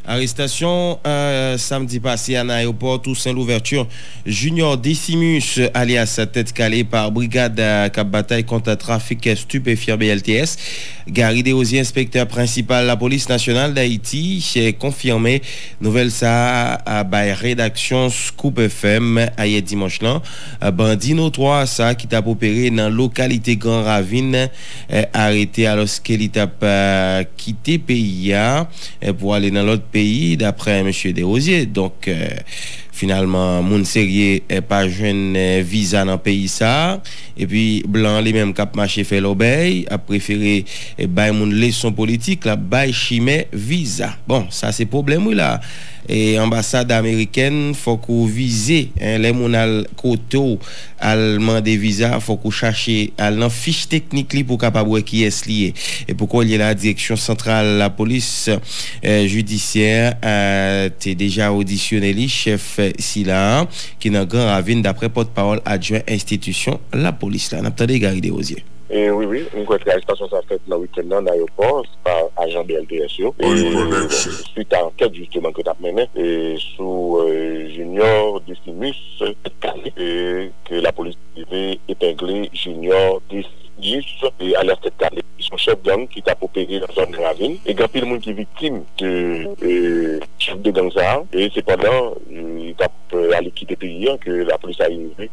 Arrestation samedi passé à l'aéroport Toussaint Louverture. Junior Decimus alias Tête Calée par brigade cap bataille contre trafic stupéfiant BLTS. Gary Desrosiers, inspecteur principal de la police nationale d'Haïti, j'ai confirmé nouvelle ça à la rédaction Scoop FM hier dimanche là. Bandit notoire ça qui t'a opéré dans la localité Grand Ravine arrêté alors qu'il t'a quitté pays pour aller dans l'autre pays d'après monsieur Desrosiers. Donc finalement moun sérieux pas jeune visa dans pays ça et puis blanc les mêmes cap marché fait l'obéi a préféré bay moun leçon politique la bay chimé visa. Bon, ça c'est problème oui là. Et ambassade américaine faut qu'on vise les moun al koto allemand des visas faut qu'on chercher al fiche technique li pour capable qui est lié et pourquoi il y a la direction centrale la police judiciaire t'es déjà auditionné li chef Sila qui dans Grand Ravine d'après porte-parole adjoint institution la police là n'a pas Gary Desrosiers. Oui, une grosse arrestation s'est faite dans le week-end dans l'aéroport par agent BLTS. Suite à enquête justement que tu as menée sous Junior Decimus que la police devait épingler Junior Decimus et à leur tête calée. Son chef gang qui t'a opéré dans la zone de Ravine et grand pile monde qui est victime de chef de gang ça et cependant il t'a allé quitter le pays que la police a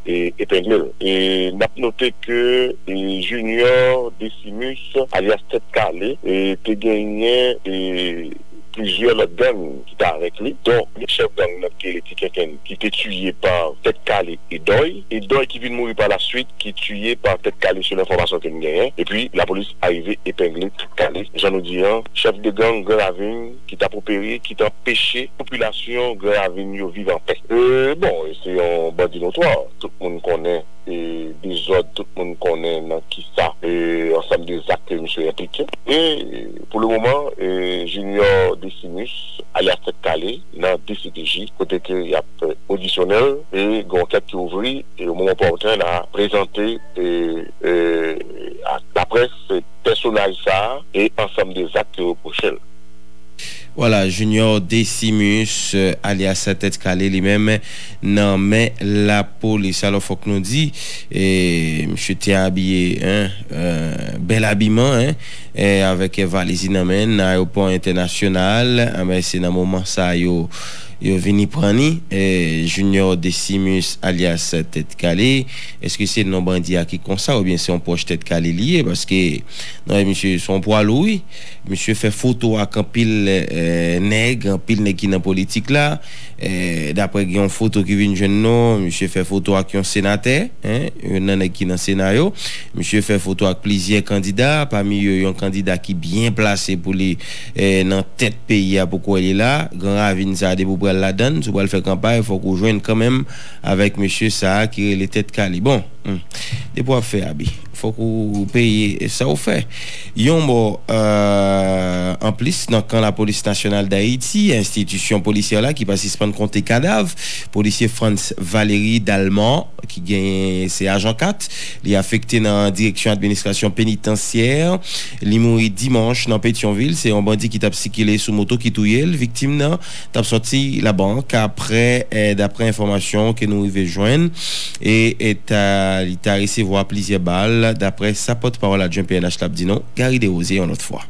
épinglé et n'a noté que Junior Decimus alias Tête Calée et te gagné plusieurs autres gangs qui t'a avec lui, dont le chef gang qui est quelqu'un qui était tué par Tête Calée et Doy qui vient mourir par la suite, qui est tué par Tête Calée sur l'information qu'il gagne. Et puis la police arrivée épinglée Tête Calée. J'en ai dit un chef de gang Grand Ravine qui t'a opéré, qui t'a empêché la population Grand Ravine de vivre en paix. Bon, c'est un bandit notoire. Tout le monde connaît et des autres, tout le monde connaît dans qui ça, et ensemble des actes que monsieur impliqué. Et pour le moment, Junior Decimus, alias Tête Calée, dans DCTJ, côté qu'il y a auditionnel, et enquête qui ouvre, et au moment opportun, on a présenté à la presse personnage ça, et ensemble des actes reprochés. Voilà, Junior Decimus alias Tête Calée lui-même non mais la police alors faut que nous dit et monsieur tient habillé bel habillement et avec valise dans main aéroport international mais c'est dans moment ça yo vini prani Junior Decimus alias Tête Calée. Est-ce que c'est non bandit qui comme ça ou bien c'est un poche Tête Calée lié parce que non monsieur son poids louis monsieur fait photo avec un pile nègre qui dans politique là d'après une photo qui vient jeune non monsieur fait photo avec un sénateur un qui dans scénario monsieur fait photo avec plusieurs candidats parmi eux un candidat qui bien placé pour les dans tête pays pourquoi il est là Grand Ravine ça de pour la donne tu vas faire campagne il faut qu'on joigne quand même avec monsieur ça qui est les têtes calées bon des pour faire abi faut qu'on paye ça au fait yon bon en plus dans quand la police nationale d'Haïti institution policière là qui va suspendre compter cadavre policier France Valérie Dalmont qui gagne c'est agent 4 il est affecté dans direction administration pénitentiaire il mourit dimanche dans Pétionville c'est un bandit qui t'a circulé sous moto qui touye victime là t'a sorti la banque après d'après information que nous arrivons joindre et il t'a recevoir plusieurs balles d'après sa porte-parole adjoint PNH l'a dit non Gary Desrosiers une autre fois.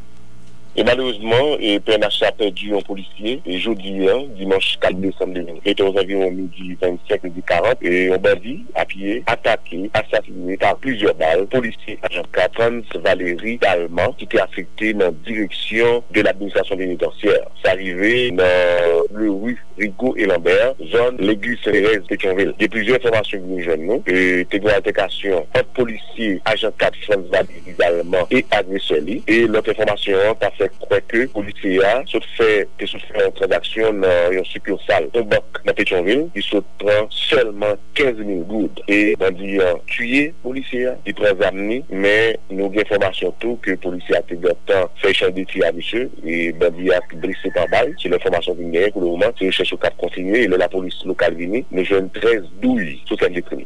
Et malheureusement, PNH a perdu un policier, et jeudi, dimanche 4 décembre 2020, était aux environs midi 25, midi 40, et on bandit, à pied, attaqué, assassiné par plusieurs balles, policier agent 4, France Valérie Dalmont, qui était affecté dans la direction de l'administration pénitentiaire. C'est arrivé dans le rue Rigaud et Lambert, zone Légus Thérèse Pétionville. Il y a plusieurs informations que nous jeunes, et une altercation entre policier agent 4 France Valérie Dalmont et agresseur, et l'autre information a fait croire que le policier a fait une transaction dans une succursale de banque dans Pétionville, il se prend seulement 15 000 gouttes. Et bandit a tué le policier, il prend amené, mais nous avons information tout que le policier a fait champ de tir à monsieur, et bandit a blessé par balle. C'est l'information qui gagne pour le moment, c'est recherche au cap continuer, et la police locale vient, nous jeunes 13 douilles sous cette détruit.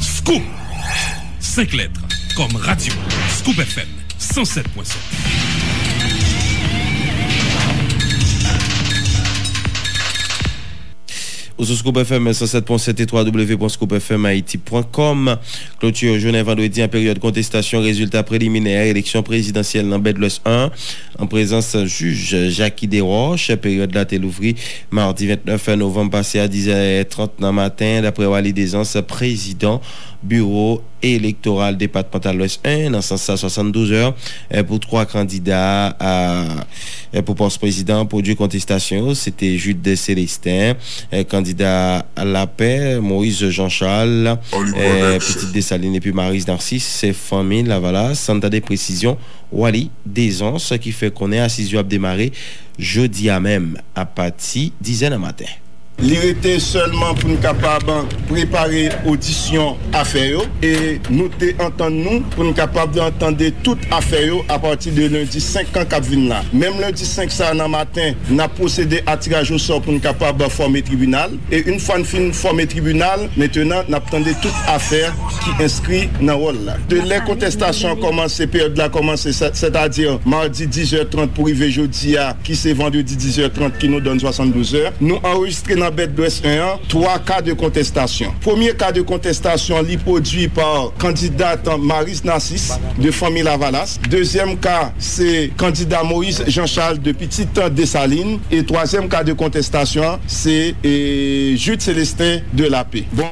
Scoop 5 lettres, comme radio, Scoop FM 107.7. Au Scoop FM 107.7 et www.scoopfmhaiti.com. Clôture journée vendredi en période contestation résultat préliminaire élection présidentielle dans Bedlos 1 en présence juge Jackie Desroches. Période là t'est l'ouvri mardi 29 novembre passé à 10h30 dans matin d'après Wali Desans président bureau électoral départemental l'Ouest 1 dans 72 heures pour 3 candidats pour poste président pour du contestation. C'était Jude Célestin, candidat à la paix, Moïse Jean-Charles, Petite Dessalines et puis Marie Narcisse, c'est famille Lavala, sans des précisions, Wali Desans, ce qui fait qu'on est à 6 heures démarrer jeudi à même à partir 10h du matin. L'irrité seulement pour nous capables préparer audition affaire et nous entendre nous pour nous capables d'entendre toute affaire à partir de lundi 5 ans cap vinn là. Même lundi 5 ça dans matin, n'a procédé à tirage au sort pour nous capables de former tribunal et une fois nous fin former tribunal, maintenant n'attendez toute affaire qui inscrit dans rôle là. De les contestations commencé période là commencé c'est-à-dire mardi 10h30 pour arriver jeudi à qui c'est vendredi 10h30 qui nous donne 72 heures. Nous enregistré dans Bedlos 1, 3 cas de contestation. Premier cas de contestation, produit par candidate Marie Narcisse de famille Lavalas. Deuxième cas, c'est candidat Moïse Jean-Charles de Petite Dessalines. Et troisième cas de contestation, c'est Jude Célestin de la Paix. Bon.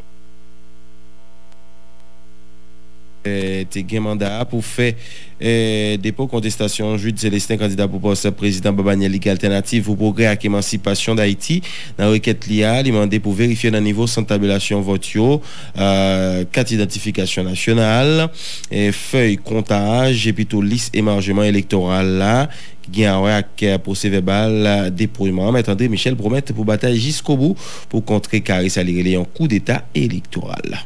T'es gain mandat pour faire dépôt contestation Jude Célestin candidat pour poste président Babaniel Ligue Alternative pour progrès avec émancipation d'Haïti dans requête LIA demandé pour vérifier dans niveau sans tabulation votio carte d'identification nationale et feuille comptage et plutôt liste émargement électoral là qui a un procès verbal dépouillement. Mais André Michel promet pour bataille jusqu'au bout pour contrer Caris Aliré en coup d'état électoral.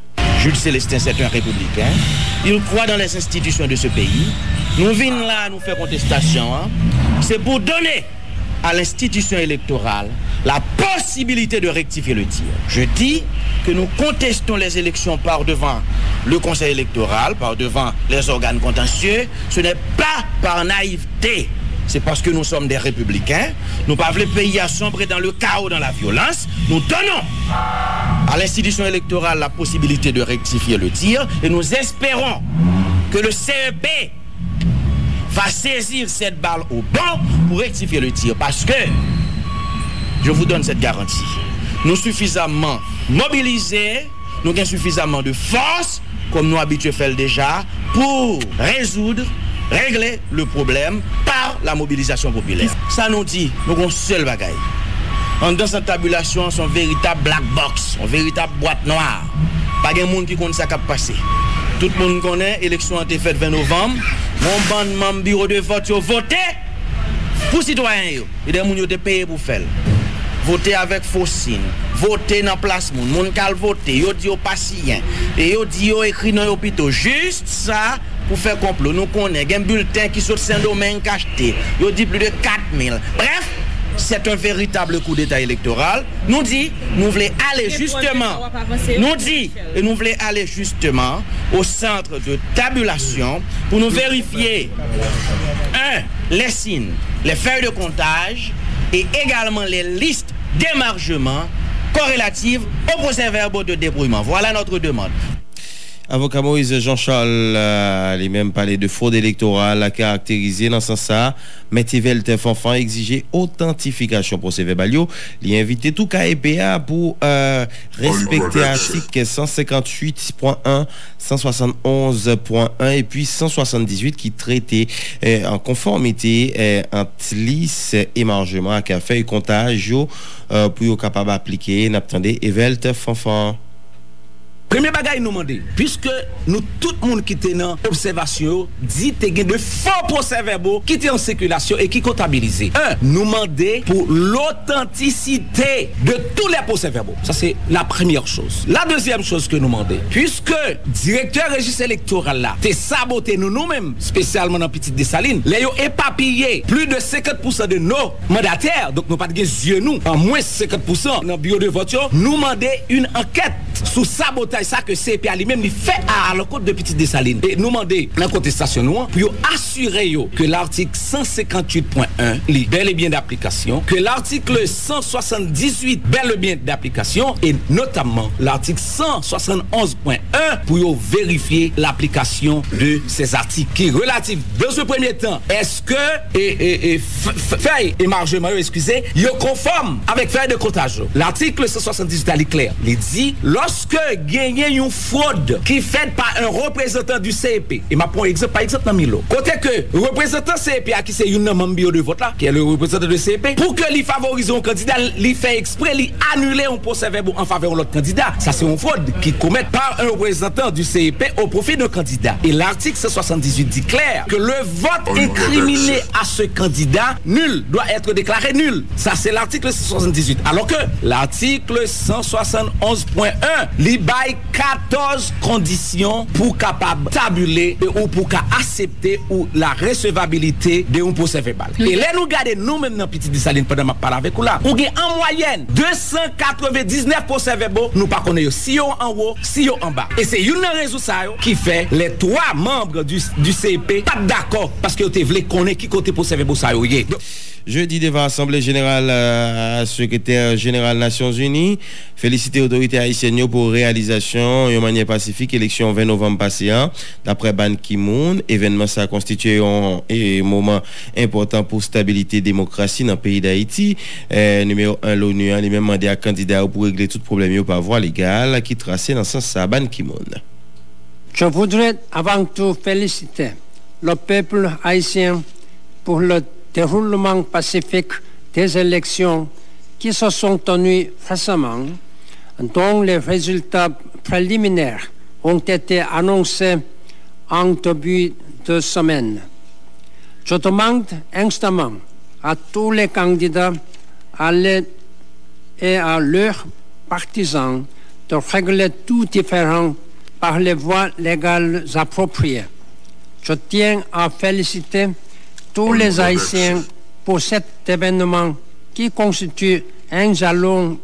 Jude Célestin, c'est un républicain. Il croit dans les institutions de ce pays. Nous venons là, nous faire contestation. C'est pour donner à l'institution électorale la possibilité de rectifier le tir. Je dis que nous contestons les élections par devant le Conseil électoral, par devant les organes contentieux. Ce n'est pas par naïveté. C'est parce que nous sommes des républicains. Nous ne voulons pas le pays à sombrer dans le chaos, dans la violence. Nous donnons à l'institution électorale la possibilité de rectifier le tir et nous espérons que le CEP va saisir cette balle au banc pour rectifier le tir. Parce que, je vous donne cette garantie, nous suffisamment mobilisés, nous avons suffisamment de force, comme nous habitués faire déjà, pour régler le problème par la mobilisation populaire. Ça nous dit, nous avons un seul bagaille. Dans cette tabulation, c'est un véritable black box, une véritable boîte noire. Pas de monde qui connaît ça qui a passé. Tout le monde connaît, l'élection a été faite le 20 novembre. Mon bande bureau de vote, ils ont voté pour citoyens. Et des gens qui ont payé pour faire. Voter avec faux signes, voter dans place moun, moun kal voter, yo di yo patient, et yo di yo écrit dans l'hôpital, juste ça pour faire complot. Nous connaissons un bulletin qui sort Saint-Domingue acheté, yo dit plus de 4000. Bref, c'est un véritable coup d'état électoral. Nous dit, nous voulons aller justement, nous voulons aller justement au centre de tabulation pour nous vérifier, les signes, les feuilles de comptage, et également les listes d'émargement corrélatives au procès-verbal de débrouillement. Voilà notre demande. Avocat Moïse Jean-Charles, les mêmes parlé de fraude électorale à caractériser dans ce sens. Métivelte Fanfan exiger authentification procès-verbal. Il a invité tout KEPA pour respecter article 158.1, 171.1 et puis 178 qui traitait en conformité entre liste émargement à café et comptage pour être capable d'appliquer. N'attendez Evelte Fanfan. Premier bagage nous demander, puisque nous tout le monde qui était dans l'observation dit qu'il y a de faux procès-verbaux qui étaient en circulation et qui comptabilisés. Nous demander pour l'authenticité de tous les procès-verbaux. Ça c'est la première chose. La deuxième chose que nous demandons, puisque directeur registre électoral là, t'es saboté nous-mêmes, spécialement dans Petite Dessalines, les ont éparpillé plus de 50% de nos mandataires, donc nous pas de yeux nous, en moins 50% dans le bureau de vote, nous demandons une enquête sous sabotage ça que CPA lui-même il fait à l'encontre de Petite Dessalines. Et nous demander la contestation nous pour assurer que l'article 158.1 est bel et bien d'application, que l'article 178 bel et bien d'application et notamment l'article 171.1 pour vérifier l'application de ces articles qui relatifs dans ce premier temps. Est-ce que feuille et margement, excusez, ils conforme avec feuille de comptage. L'article 178 est clair. Il dit lorsque gagne une fraude qui est faite par un représentant du CEP. Et ma prend exemple par exemple dans Milo. Côté que représentant CEP qui c'est une membre de vote là, qui est le représentant de CEP, pour que lui favorise un candidat, lui fait exprès, lui annuler un procès-verbal en faveur de l'autre candidat. Ça c'est une fraude qui commet par un représentant du CEP au profit d'un candidat. Et l'article 178 dit clair que le vote incriminé à ce candidat nul doit être déclaré nul. Ça c'est l'article 178. Alors que l'article 171.1 lui baille 14 conditions pour capable tabuler ou pour accepter ou la recevabilité de un procès verbal. Et là nous regardons nous-mêmes dans Petite Dessalines pendant ma parole avec vous là, on gagne en moyenne 299 procès verbaux, nous pas connaissons si yo en haut, si yo en bas. Et c'est une raison ça qui fait les 3 membres du CEP pas d'accord parce que vous voulez connaître qui côté procès verbaux ça yo. Jeudi devant l'Assemblée générale, secrétaire général Nations Unies, féliciter l'autorité haïtienne pour réalisation de manière pacifique élection 20 novembre passé. D'après Ban Ki-moon, événement ça a constitué un moment important pour stabilité démocratie dans le pays d'Haïti. Numéro 1 l'ONU a même demandé à candidat pour régler tout problème par voie légale qui tracé dans ce sens ça Ban Ki-moon. Je voudrais avant tout féliciter le peuple haïtien pour le déroulement pacifique des élections qui se sont tenues récemment, dont les résultats préliminaires ont été annoncés en début de semaine. Je demande instamment à tous les candidats et à leurs partisans de régler tout différend par les voies légales appropriées. Je tiens à féliciter tous les Haïtiens pour cet événement qui constitue un jalon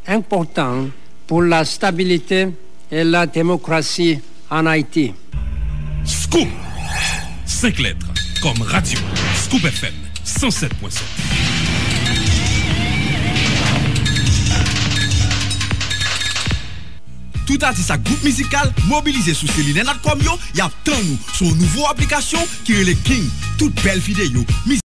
important pour la stabilité et la démocratie en Haïti. Scoop, 5 lettres, comme radio, Scoop FM, 107.7. Tout artiste à groupe musical mobilisé sous Céline.com, il y a tant nous sur une nouvelle application qui est le King. Toute belle vidéo.